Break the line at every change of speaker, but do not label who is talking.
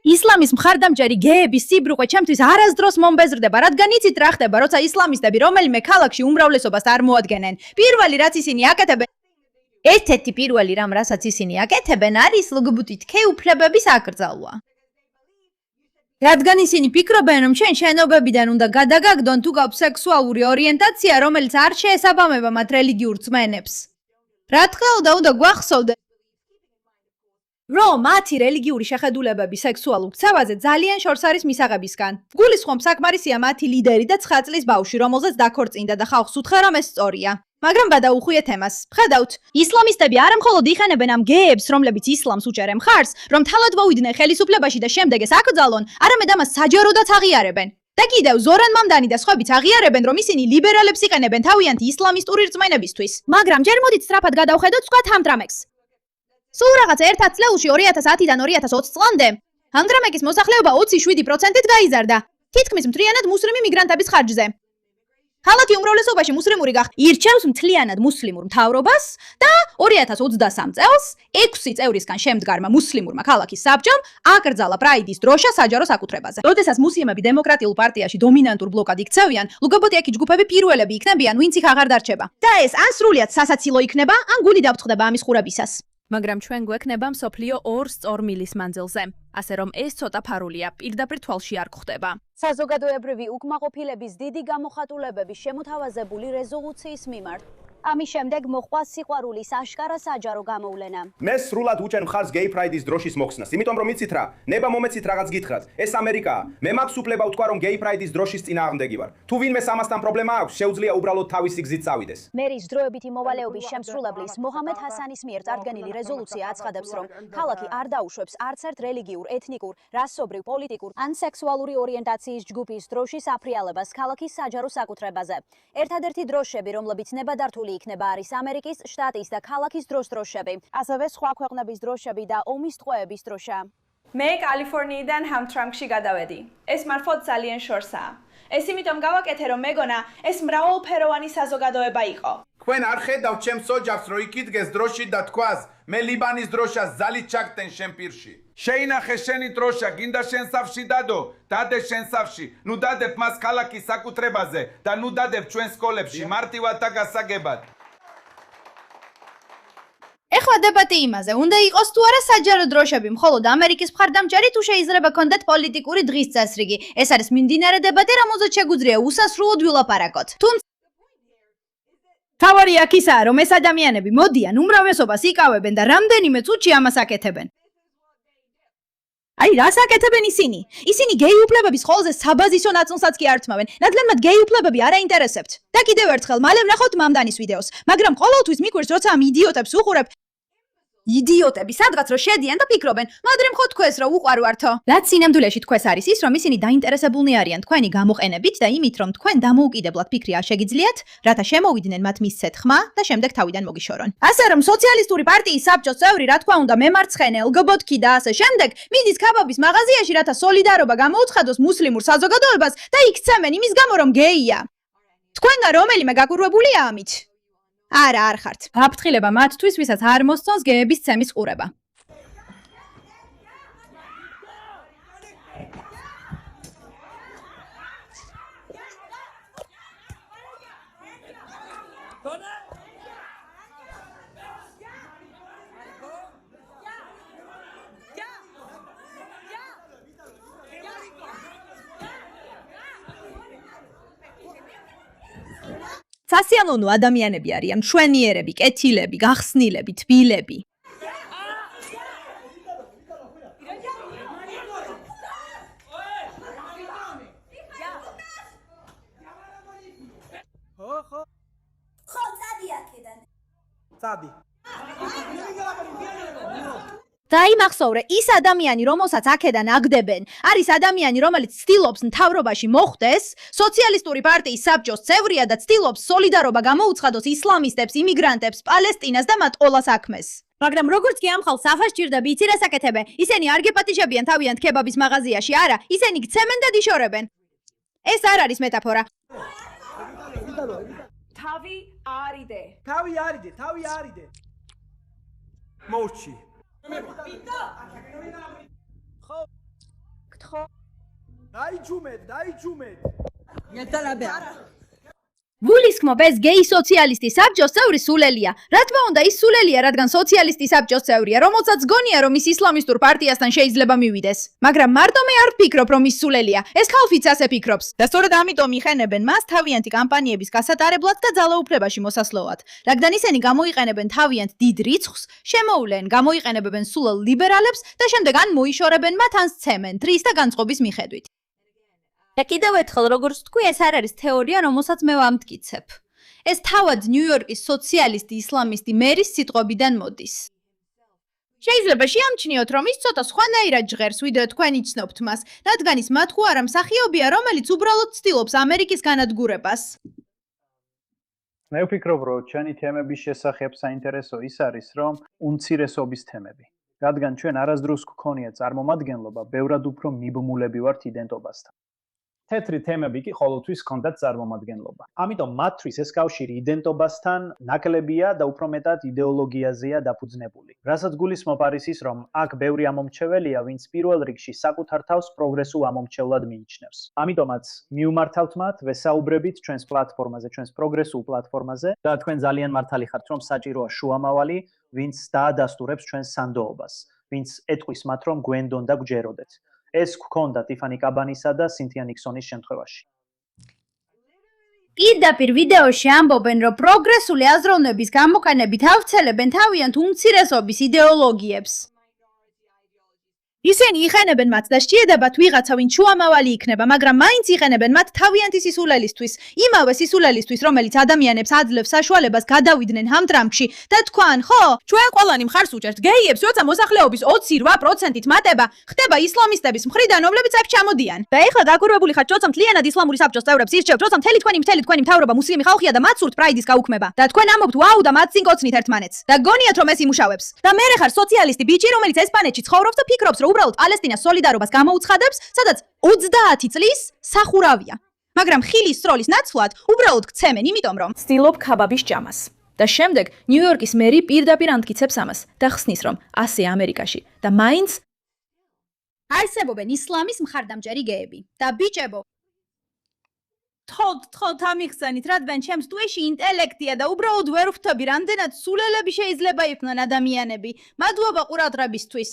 ისლამის მხარდამჭერი გეების სიბრუყე ჩემთვის არასდროს მომბეზრდება, რადგან იცით რა ხდება, როცა ისლამისტები რომელიმე ქალაქში უმრავლესობას არ მოადგენენ. პირველი რაც ისინი აკეთებენ, ერთ-ერთი პირველი რამ, რასაც ისინი აკეთებენ, არის ლგბტ-ით უფლებების აკრძალვა. რადგან ისინი ფიქრობენ, რომ შენობებიდან უნდა გადაგაგდონ თუ გაქვს სექსუალური ორიენტაცია, რომელიც არ შეესაბამება მათ რელიგიურ რწმენებს. რა თქმა უნდა გვახსოვდეთ, რომ მათი რელიგიური შეხედულებები სექსუალურ ქცევაზე ძალიან შორს არის მისაღებისგან. გულისხმობ საკმარისია მათი ლიდერი და 9 წლის ბავშვი, რომელზეც დაქორწინდა და ხალხს უთხრა, რომ ეს სწორია. მაგრამ გადაუხვიეთ ემას. ხედავთ, ისლამისტები არა მხოლოდ იხენებენ ამ გეებს, რომლებიც ისლამს უჭერენ მხარს, რომ თალად მოვიდნენ ხელისუფლებაში და შემდეგ ეს აკრძალონ, არამედ ამას საჯაროდაც აღიარებენ. და კიდევ ზორან მამდანი და სხვაებიც აღიარებენ, რომ ისინი ლიბერალებს იყენებენ თავიანთი ისლამისტური რწმენებისთვის. მაგრამ ჯერ მოდით სწრაფად გადავხედოთ სხვა თამტრამეკს. სულ რაღაც ერთ წლებში 2010-დან 2020 წლამდე ანდრამეკის მოსახლეობა 27%-ით გაიზარდა, თითქმის მთლიანად მუსლიმი მიგრანტების ხარჯზე. ქალაქი უმრავლესობაში მუსლიმური გახდა, ირჩევს მთლიანად მუსლიმურ მთავრობას და 2023 წელს 6 წევრისგან შემდგარმა მუსლიმურმა ქალაქის საბჭომ აკრძალა პრაიდის დროშა საჯარო საკუთრებაზე. როდესაც მუსლიმები დემოკრატიულ პარტიაში დომინანტურ ბლოკად იქცევიან, ლგბტ-აკი ჯგუფები პირველები იქნებიან, ვინც იქ აღარ დარჩება. და ეს ან სრულიად სასაცილო იქნება, ან გული დავწხდება ამის ხურებისას. მაგრამ ჩვენ გვექნება მსოფლიო 2 სწორ მილის მანძილზე, ასე რომ ეს ცოტა ფარულია, პირდაპირ თვალში არ გვხდება.
საზოგადოებრივი უკმაყოფილების დიდი გამოხატულებების შემოთავაზებული რეზოლუციის მიმართ. ამის შემდეგ მოყვა სიყვარულის აშკარა საჯარო გამოვლენა.
მე სრულად უჭერ მხარს გეი პრაიდის დროშის მოხსნას, იმიტომ რომ იცით რა, ნება მომეცით რაღაც გითხრათ. ეს ამერიკაა. მე მაქვს უფლება ვთქვა, რომ გეი პრაიდის დროშის წინააღმდეგი ვარ. თუ ვინმე ამასთან პრობლემა აქვს, შეუძლია უბრალოდ თავისი გზით წავიდეს.
მერის დროებითი მოვალეობის შემსრულებლის მოჰამედ ჰასანის მიერ წარდგენილი რეზოლუცია აცხადებს, რომ ქალაქი არ დაუშვებს არც ერთ რელიგიურ, ეთნიკურ, რასობრივ, პოლიტიკურ ან სექსუალური ორიენტაციის ჯგუფის დროშის აფრიალებას ქალაქის საჯარო საკუთრებაზე. ერთადერთი დროშები, რომლებიც ნებადართული იქნება არის ამერიკის შტატის და ქალაქის დროშები, ასევე სხვა ქვეყნების დროშები და ომის ტყვეების დროშა.
მე კალიფორნიიდან ჰამთრამკში გადავედი. ეს მართლაც ძალიან შორსაა. ეს იმიტომ გავაკეთე, რომ მეგონა ეს მრავალფეროვანი საზოგადოება იყო.
თქვენ არ ხედავთ ჩემს ოჯახს, რომ იქიდგეს დროში და თქვას, მე ლიბანის დროშას ზალით ჩაგდენ შენ პირში. შეინახე შენი დროშა, გინდა შენ სახლში დადო, დადე შენ სახლში. ნუ დადებ მას ქალაქის საკუთრებაზე და ნუ დადებ ჩვენ სკოლებში მარტივად და გასაგებად.
ეხლა დებატი იმაზე, უნდა იყოს თუ არა საჯარო დროშები მხოლოდ ამერიკის მხარდამჭერი თუ შეიძლება კონდეთ პოლიტიკური დღის წესრიგი. ეს არის მიმდინარე დებატი, რომელზეც შეგვიძლია უსასრულოდ ვილაპარაკოთ. თუმცა თავარი აქ ისაა, რომ ეს ადამიანები მოდიან, უმრავლესობას იკავებენ და რამდენიმე წუთში ამას აკეთებენ. აი, რას აკეთებენ ისინი? ისინი გეი უფლებების ყველაზე საბაზისო ნაწილსაც კი არ თმავენ. ნათლად მათ გეი უფლებები არ აინტერესებთ. და კიდევ ერთხელ, მალე ვნახავთ მამდანის ვიდეოს, მაგრამ ყოველთვის მიგვირს, როცა ამ იდიოტებს უყურებ, იდიოტები სადღაც რო შედიან და ფიქრობენ, მაგრამ ხო თქვენს რო უყვარვართო. რაც სინამდვილეში თქვენს არის ის, რომ ისინი დაინტერესებულნი არიან თქვენი გამოყენებით და იმით, რომ თქვენ დამოუკიდებლად ფიქრი არ შეგიძლიათ, რათა შემოვიდნენ მათ მისცეთ ხმა და შემდეგ თავიდან მოგიშორონ. ასე რომ სოციალისტური პარტიის საბჭოს წევრი, რა თქვა უნდა, მემარცხენე, ლგბტ-კი და ასე შემდეგ, მიდის ქაბაბის მაღაზიაში, რათა სოლიდარობა გამოუცხადოს მუსლიმურ საზოგადოებას და იქცემენ იმის გამო, რომ გეია. თქვენგან რომელიმე გაკურვებულია ამით? არა, არ ხართ. აფრთხილება მათთვის, ვისაც არ მოსწონს გეების ცემის ყურება. სასიამოვნო ადამიანები არიან, მშვენიერები, კეთილები, გახსნილები, თბილები.
ხო, წადი აქედან.
წადი.
დაიმახსოვრე, ის ადამიანი, რომელსაც აქედან აგდებენ, არის ადამიანი, რომელიც ცდილობს მთავრობაში მოხვდეს, სოციალისტური პარტიის საბჭოს წევრია და ცდილობს სოლიდარობა გამოუცხადოს ისლამისტებს, იმიგრანტებს, პალესტინას და მათ ყოლას საქმეს. მაგრამ როგორც კი ამ ხალხს საფას ჭირდება, იცი რას აკეთებენ? ისინი არ გეპატიჟებიან თავიანთ ქებაბის მაღაზიაში, არა, ისინი გცემენ და დიშორებენ. ეს არ არის მეტაფორა.
თავი არიდე.
თავი არიდე. მოუჩი.
გულისხმობ ეს გეი სოციალისტი საბჭოს წევრი სულელია. რა თქმა უნდა ის სულელია, რადგან სოციალისტი საბჭოს წევრია, რომელსაც გონია რომ ის ისლამისტურ პარტიასთან შეიძლება მივიდეს. მაგრამ მარტო მე არ ვფიქრობ რომ ის სულელია. ეს ხალხიც ასე ფიქრობს. და სწორედ ამიტომ იხენებენ მას თავიანთი კამპანიების გასატარებლად და ძალაუფლებაში მოსასვლელად. რადგან ისინი გამოიყენებენ თავიანთ დიდ რიცხვს, შემოვლენ, გამოიყენებენ სულელ ლიბერალებს და შემდეგ ან მოიშორებენ მათ ან სცემენ დღის და განწყობის მიხედვით. და კიდევ ერთხელ, როგორც თქვი, ეს არ არის თეორია, რომელსაც მე ვამტკიცებ. ეს თავად ნიუ-იორკის სოციალისტი ისლამისტი მერის სიტყვებიდან მოდის. შეიძლება შეამჩნიოთ, რომ ის ცოტა სხვანაირად ჟღერს, ვიდრე თქვენ იცნობთ მას, რადგან ის მათხვარა მსახიობია, რომელიც უბრალოდ ცდილობს ამერიკის განადგურებას.
მე ვფიქრობ, რომ ჩვენი თემების შესახებ საინტერესო ის არის, რომ უმცირესობის თემები. რადგან ჩვენ არასდროს გქონია წარმომადგენლობა, ბევრად უფრო მიბმულები ვართ იდენტობასთან. თეთრი თემები კი ყოველთვის ჰქონდათ წარმომადგენლობა. ამიტომ მათთვის ეს კავშირი იდენტობასთან ნაკლებია და უფრო მეტად იდეოლოგიაზეა დაფუძნებული. რასაც გულისხმობ არის ის, რომ აქ ბევრი ამომრჩეველია, ვინც პირველ რიგში საკუთარ თავს პროგრესულ ამომრჩევლად მიიჩნევს. ამიტომაც მივმართავთ მათ, ვესაუბრებით ჩვენს პლატფორმაზე, ჩვენს პროგრესულ პლატფორმაზე და თქვენ ძალიან მართალი ხართ, რომ საჭიროა შუამავალი, ვინც დაადასტურებს ჩვენს სანდოობას, ვინც ეტყვის მათ, რომ გვენდონ და გვჯეროდეთ. ეს გქონდა ტიფანი კაბანისა და სინთია ნიქსონის შემთხვევაში.
პირდაპირ ვიდეოში ამბობენ, რომ პროგრესული აზროვნების გამოყენებით ავრცელებენ თავიანთ უმცირესობის იდეოლოგიებს. ისინი იხენებენ მათ და შეედებათ ვიღაცა, ვინ შუამავალი იქნება, მაგრამ მაინც იხენებენ მათ თავიანთი სისულელისთვის, იმავე სისულელისთვის, რომელიც ადამიანებს აძლევს საშუალებას გადავიდნენ ჰამტრამპში და თქვან, ხო, ჩვენ ყველანი მხარს უჭერთ გეიებს, როცა მოსახლეობის 28%-ით მატება ხდება ისლამისტების მხრიდან, რომლებიც აქ ჩამოდიან. და ეხლა დაგურვებული ხართ, როცა მთლიანად ისლამური საბჭოს წევრებს ირჩევთ, როცა მთელი თქვენი მთავრობა მუსლიმი ხალხია და მათ სურთ პრაიდის გაუქმება. და თქვენ ამბობთ, ვაუ და მათ წინ კოცნით ერთმანეთს. და გონიათ, რომ ეს იმუშავებს. და მე ხარ სოციალისტი ბიჭი, რომელიც ესპანეთში ცხოვრობს და ფიქრობს, რომ უბრალოდ პალესტინას სოლიდარობას გამოუცხადებს, სადაც 20 წლის სახურავია. მაგრამ ხილის სროლის ნაცვლად უბრალოდ გცემენ, იმიტომ რომ
ცდილობ ქაბაბის ჭამას. და შემდეგ ნიუ-იორკის მერი პირდაპირ ამტკიცებს ამას და ხსნის, რომ ასე ამერიკაში და მაინც
არსებობენ ისლამის მხარდამჭერი გეები. და ბიჭებო, თხოვთ ამიხსენით, რადგან ჩემს ტვიში ინტელექტია და უბრალოდ ვერ ვხვდები, რამდენად სულელები შეიძლება იყვნენ ადამიანები. მადლობა ყურადღებისთვის.